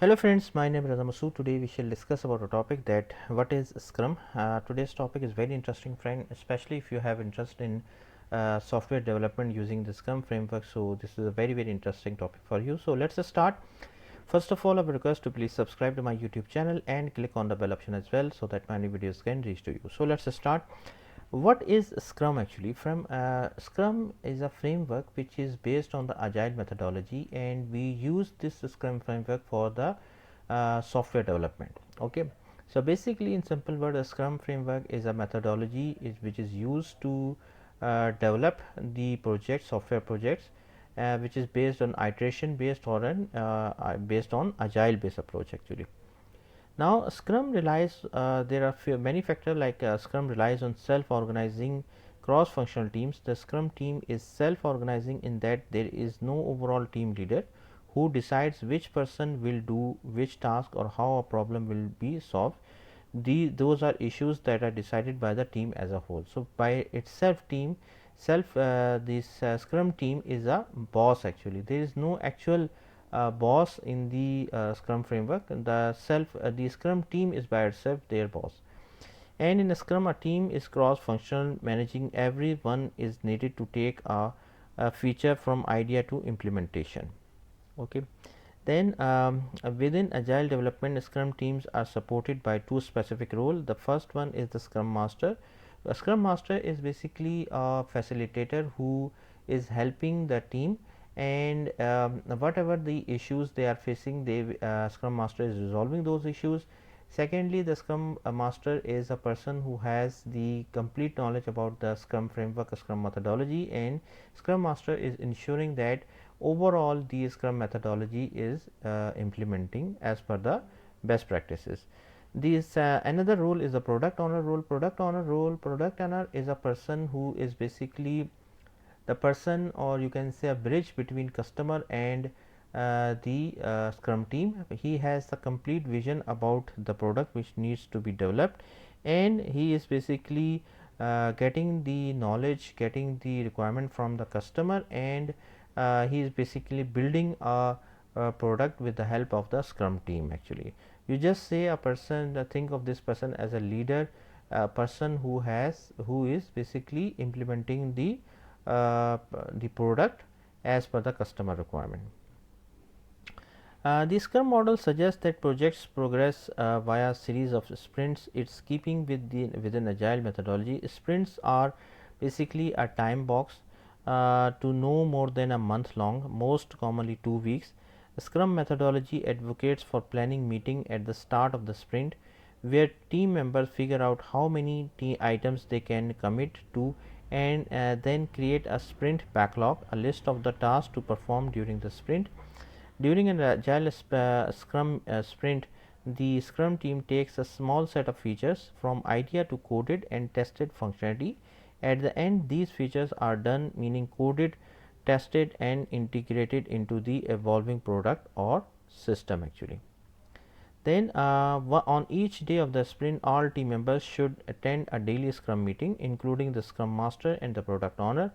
Hello friends, my name is Radhamasu. Today we shall discuss about a topic that what is Scrum. Today's topic is very interesting, friend, especially if you have interest in software development using the Scrum framework. So this is a very interesting topic for you. So let's start. First of all, I would request to please subscribe to my YouTube channel and click on the bell option as well, so that my new videos can reach to you. So let's start. What is Scrum actually? Scrum is a framework which is based on the Agile methodology, and we use this Scrum framework for the software development. Okay, so basically, in simple word, a Scrum framework is a methodology which is used to develop the software projects, which is based on iteration based or based on Agile based approach actually. Now, Scrum relies, there are many factors like Scrum relies on self-organizing cross-functional teams. The Scrum team is self-organizing in that there is no overall team leader who decides which person will do which task or how a problem will be solved. Those are issues that are decided by the team as a whole. So, by itself this Scrum team is a boss actually. There is no actual boss in the Scrum framework. The Scrum team is by itself their boss. And in a Scrum, a team is cross-functional. Managing everyone is needed to take a feature from idea to implementation. Okay. Then within Agile development, Scrum teams are supported by two specific roles. The first one is the Scrum Master. A Scrum Master is basically a facilitator who is helping the team, and whatever the issues they are facing, Scrum Master is resolving those issues. Secondly, the Scrum Master is a person who has the complete knowledge about the Scrum framework, Scrum methodology, and Scrum Master is ensuring that overall the Scrum methodology is implementing as per the best practices. This another role is the product owner role. Product owner is a person who is basically the person, or you can say, a bridge between customer and the Scrum team. He has the complete vision about the product which needs to be developed, and he is basically getting the knowledge, getting the requirement from the customer, and he is basically building a product with the help of the Scrum team actually. You just say a person, think of this person as a leader, a person who is basically implementing the product as per the customer requirement. The Scrum model suggests that projects progress via series of sprints. It's keeping within Agile methodology. Sprints are basically a time box to no more than a month long, most commonly 2 weeks. Scrum methodology advocates for planning meeting at the start of the sprint, where team members figure out how many items they can commit to, and then create a sprint backlog, a list of the tasks to perform during the sprint. During an Agile Scrum sprint, the Scrum team takes a small set of features from idea to coded and tested functionality. At the end, these features are done, meaning coded, tested, and integrated into the evolving product or system actually. Then on each day of the sprint, all team members should attend a daily Scrum meeting, including the Scrum Master and the product owner.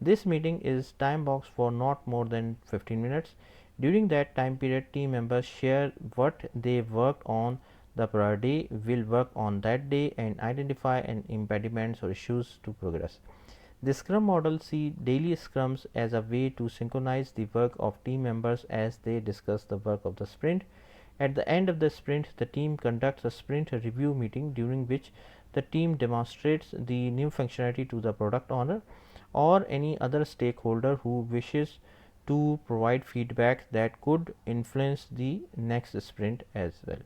This meeting is time boxed for not more than 15 minutes. During that time period, team members share what they worked on the prior day, will work on that day, and identify an impediments or issues to progress. The Scrum model see daily Scrums as a way to synchronize the work of team members as they discuss the work of the sprint. At the end of the sprint, the team conducts a sprint review meeting, during which the team demonstrates the new functionality to the product owner or any other stakeholder who wishes to provide feedback that could influence the next sprint as well.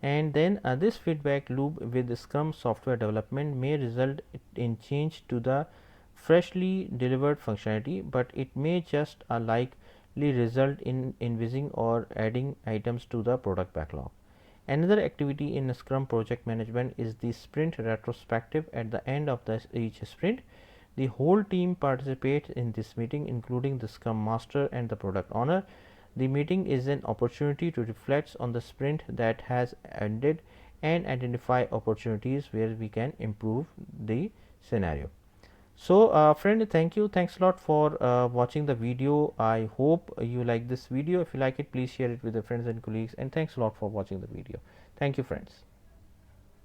And then this feedback loop with the Scrum software development may result in change to the freshly delivered functionality, but it may just likely result in invoicing or adding items to the product backlog. Another activity in Scrum project management is the sprint retrospective. At the end of each sprint, the whole team participates in this meeting, including the Scrum Master and the product owner. The meeting is an opportunity to reflect on the sprint that has ended and identify opportunities where we can improve the scenario. So friend, thanks a lot for watching the video. I hope you like this video. If you like it, please share it with your friends and colleagues, and thanks a lot for watching the video. Thank you, friends.